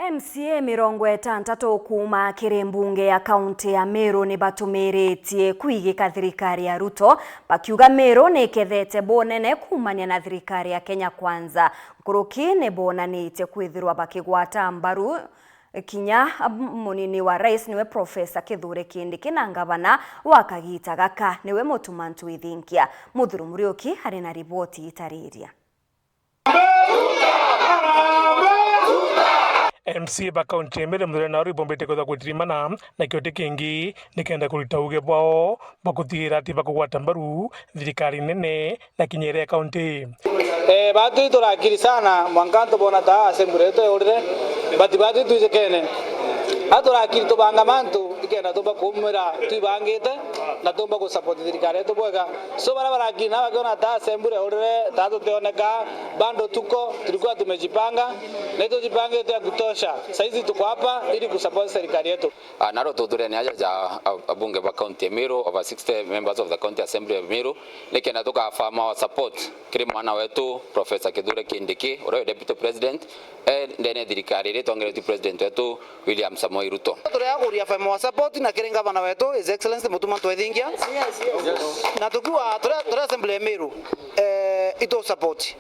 MCA mirongo ĩtandatũ kuma kĩrĩ mbunge ya kaunti ya Meru nĩ batũmĩrĩtie kuigĩka thirikari ya Ruto bakiuga Meru nĩ kethete bonene kumania na thirikari ya Kenya Kwanza. Nkuruki nĩ bonanĩte kwithirwa bakĩgwata mbaru kinya munini wa rais niwe Professor Kithure Kindiki na ngavana wa Kagita Gaka niwe Mutumantu Ithinkia. Muthuru Muriuki harĩ na riboti itarĩria. MC ba kaunti mbere mure na uri bombete ko gutirimana na kyote kingi nikenda kulitauge bwao bakuthira ati bakugwata mbaru thirikari nene na kinyere kaunti batu turakiri sana mwankanto bona ta asembure to yorire batu tujekene aturakiri to banga mantu ikenda to bakumira tubangite na to baku support thirikari to bwega so barakiri na bakiona ta asembure yorire ta tuteoneka bando tuko tulikuwa tumejipanga na tujipange tu ya kutosha saizi tuko hapa ili kusupport serikali yetu. Naro tudure ni aja abunge ba county Meru over 60 members of the county assembly of Meru nikenda tuka farmer support kile mwana wetu Professor Kithure Kindiki ore deputy president ndene thirikari ile tongere president wetu William Samoei Ruto. Turaguria farmer support na kile ngavana wetu His Excellency Mutumantu Ithinkia. Na tukiwa tura assembly ya Meru ito support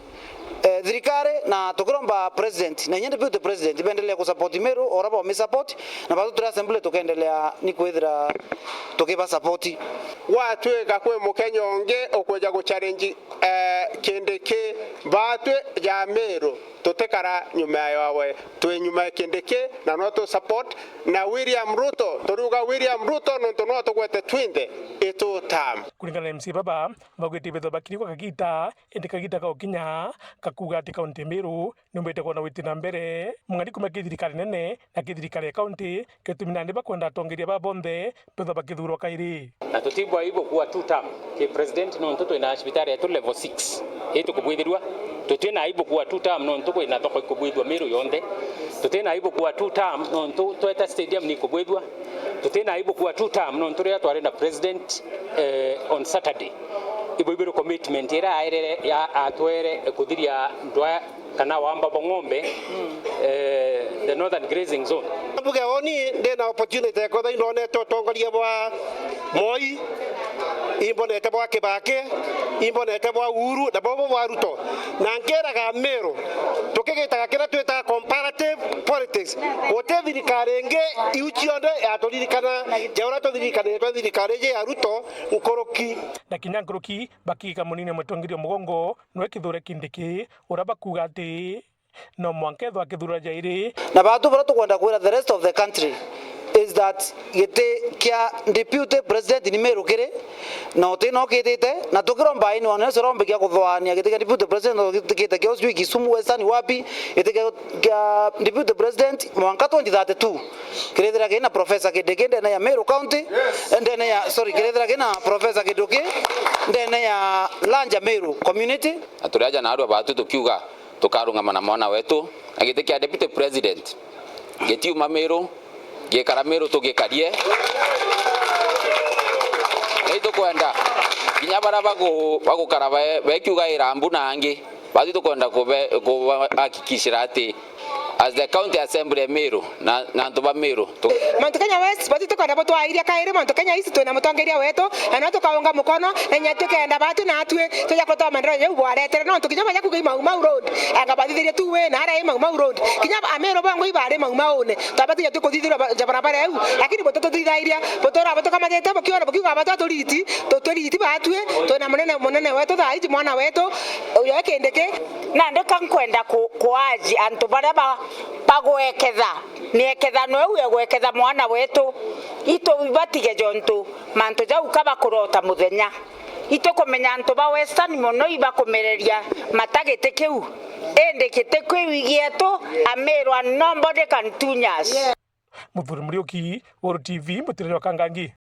thirikari na tukiromba president na nyende deputy president bendelea ku support Meru oraba wa support na bado tura assembly tukaendelea ni kwithira tukiba support watwega kwe Mukenya onge okweja go challenge Kindiki batwe ya Meru tutekara nyuma yawe twe nyuma Kindiki na no to support na William Ruto turuga William Ruto no twete twinde ito tam kulingana na MC baba bagwete betho bakiri kwa Kagita Kagita ka Kinya kakuga ati kaunti Meru numbete kona witina mbere mungani kuma thirikari nene na thirikari ya kaunti ketumina ndiba kwenda tongeria babonde betho bakithurwa kairi na tutibwa ibo kuwa 2 term ke president no ntoto ina hospitali ya level 6 eto kubwithirwa tutena ibo kuwa 2 term no ntoko ina toko kubwithwa Meru yonde tutena ibo kuwa 2 term no nto tweta stadium ni kubwithwa tutena ibo kuwa 2 term no ntore atware na president on Saturday ibo ibero commitment era aire ya atwere kuthiria ndwa kana wamba bongombe the northern grazing zone buge oni ndena opportunity ko dai no ne to tongoria bwa Moi imbonete bwa Kibaki imbonete bwa Uhuru na bobo bwa Ruto na ngera ga Meru tukigitaga kira twita comparative politics wote thirikari nge iuchionde atoririkana jaura to thirikari je ya Ruto Nkuruki na kinya Nkuruki bakika munini mutongirio mugongo nwe Kithure Kindiki uraba kuga ati no mwankethwa kithura jairi na batu bara tukwenda kwira the rest of the country is that gete kia deputy president ni Meru kire na oteno kitete na tukiromba ini wana sorombe kia kuthwania gete deputy president gete kia usui Kisumu Western wapi gete kia deputy president mwaka 2032 kirethera kina Professor Kindiki ndene ya Meru county ndene ya kirethera kina Professor Kindiki ndene ya Lanja Meru community aturaja na arwa batu tukiuga tukarunga mana mwana wetu agite kia deputy president getiuma Meru gekara Meru tugikarie eito kwenda kinya bara bagukara bekiuga irambu nangi batu tukwenda hakikishira ati as the county assembly Meru na ntoba Meru Mount Kenya West batu tukwenda boto airia kaire Mount Kenya East tuna mutongeria wetu na tukaunga mukono enya tukenda batu na atwe tuja kota mandro ye bwaretere no tukinya banya kugeima Mau Road anga bathithirie tuwe na ara Mau Road kinya Meru bango ibare Mau one tabatu ya tukuthithira jabarabara eu lakini boto tuthithairia boto ra boto kamatete bokiona bokiuga batu aturiti batwe tuna munene wetu thaiji mwana wetu uyo Kindiki na ndikankwenda kuaji antu bara bagweketha nieketha no gweketha mwana wetu ito bibatige jontu mantu jau kaba kurota muthenya ito kumenya antu ba Western muno ibakumereria matagete kiu endekete kwigieto Ameru nobody can tunyas. Muthuri Muriuki World TV mutiriro Kangangi.